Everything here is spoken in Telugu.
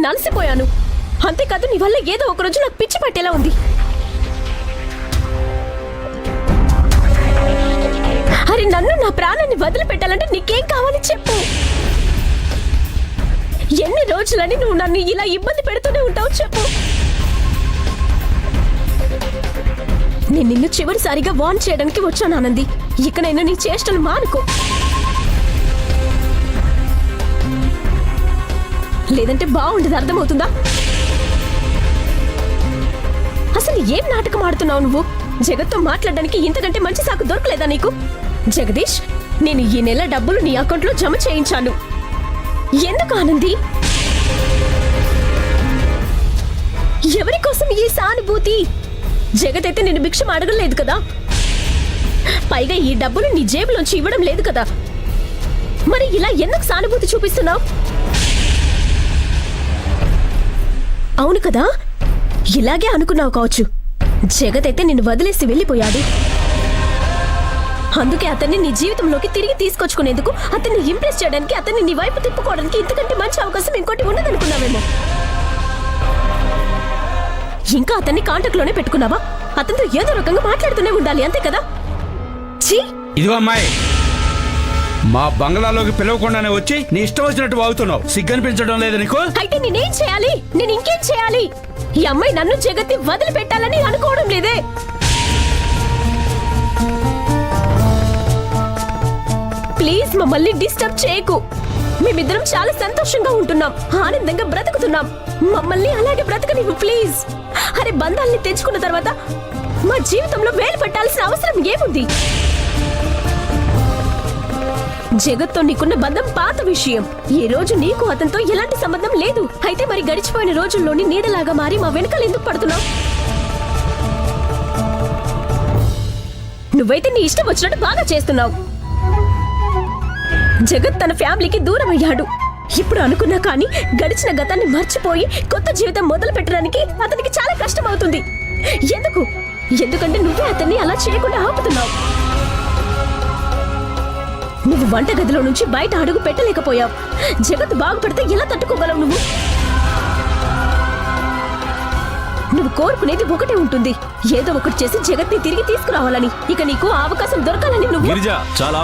నేను అలసిపోయాను. అంతేకాదు నీ వల్ల ఏదో ఒక రోజు నాకు పిచ్చి పట్టేలా ఉంది. అరే నన్ను నా ప్రాణాన్ని వదిలిపెట్టాలంటే నీకేం కావాలి చెప్పు. ఎన్ని రోజులని నువ్వు నన్ను ఇలా ఇబ్బంది పెడుతూనే ఉంటావు చెప్పు. నేను నిన్ను చివరిసారిగా వార్న్ చేయడానికి వచ్చాను ఆనంది. ఇకనైనా నీ చేష్టలు మానుకో, లేదంటే బాగుండదు. అర్థమవుతుందా? అసలు ఏం నాటకం ఆడుతున్నావు నువ్వు? జగత్తో మాట్లాడడానికి ఇంతకంటే మంచి సాకు దొరకలేదా నీకు? జగదీష్, నేను ఈ నెల డబ్బులు నీ అకౌంట్లో జమ చేయించాను. ఎందుకు ఆనంది? ఎవరి కోసం ఈ సానుభూతి? జగత్ అయితే నేను భిక్షం అడగలేదు కదా. పైగా ఈ డబ్బులు నీ జేబులోంచి ఇవ్వడం లేదు కదా. మరి ఇలా ఎందుకు సానుభూతి చూపిస్తున్నావు? అవును కదా, ఇలాగే అనుకున్నావు కావచ్చు. జగత్ అయితే నిన్ను వదిలేసి వెళ్ళిపోయాడు. అందుకే అతన్ని నీ జీవితంలోకి తిరిగి తీసుకొచ్చుకునేందుకు, అతన్ని ఇంప్రెస్ చేయడానికి, అతన్ని నీ వైపు తిప్పుకోవడానికి ఇంతకంటే మంచి అవకాశం ఇంకోటి ఉండదనుకున్నావేమో. ఇంకా అతన్ని కాంటాక్ట్ లోనే పెట్టుకున్నావా? అతనితో ఏదో రకంగా మాట్లాడుతూనే ఉండాలి, అంతే కదా? ఛీ! ఇదిగో అమ్మాయి, మా బంగ్లాలోకి పిలవకుండానే వచ్చి నీ ఇష్టం వచ్చినట్టు వాగుతున్నావు. సిగ్గనిపించడం లేదు నీకు? అయితే నేనేం చేయాలి? నేను ఇంకేం చేయాలి? ఈ అమ్మాయి నన్ను జగత్తి వదిలిపెట్టాలని అనుకోవడం లేదే. ప్లీజ్ మమ్మల్ని డిస్టర్బ్ చేయకు. మేమిద్దరం చాలా సంతోషంగా ఉంటున్నాం, ఆనందంగా బ్రతుకుతున్నాం. మమ్మల్ని అలాగే బ్రతకనివ్వు ప్లీజ్. అరే బంధాల్ని తెచ్చుకున్న తర్వాత మా జీవితంలో వేలు పెట్టాల్సిన అవసరం ఏముంది? జగత్తో నీకున్న బంధం పాత విషయం. ఈ రోజు నీకు అతనితో ఎలాంటి సంబంధం లేదు. అయితే మరి గడిచిపోయిన రోజుల్లోని నీడలాగా మారి మా వెనకాల ఎందుకు పడుతున్నావు? నువ్వైతే నీ ఇష్టం వచ్చినట్టు బాగా చేస్తున్నావు. జగత్ తన ఫ్యామిలీకి దూరం అయ్యాడు. ఇప్పుడు అనుకున్నా కానీ గడిచిన గతాన్ని మర్చిపోయి కొత్త జీవితం మొదలు పెట్టడానికి అతనికి చాలా కష్టం అవుతుంది. ఎందుకు? ఎందుకంటే నువ్వే అతన్ని అలా చేయకుండా ఆపుతున్నావు. నువ్వు వంటగదిలో నుంచి బయట అడుగు పెట్టలేకపోయావు. జగత్ బాగుపడితే ఎలా తట్టుకోగలవు నువ్వు? నువ్వు కోరుకునేది ఒకటే ఉంటుంది, ఏదో ఒకటి చేసి జగత్ని తిరిగి తీసుకురావాలని. ఇక నీకు అవకాశం దొరకాలని నువ్వు గిరిజ చాలా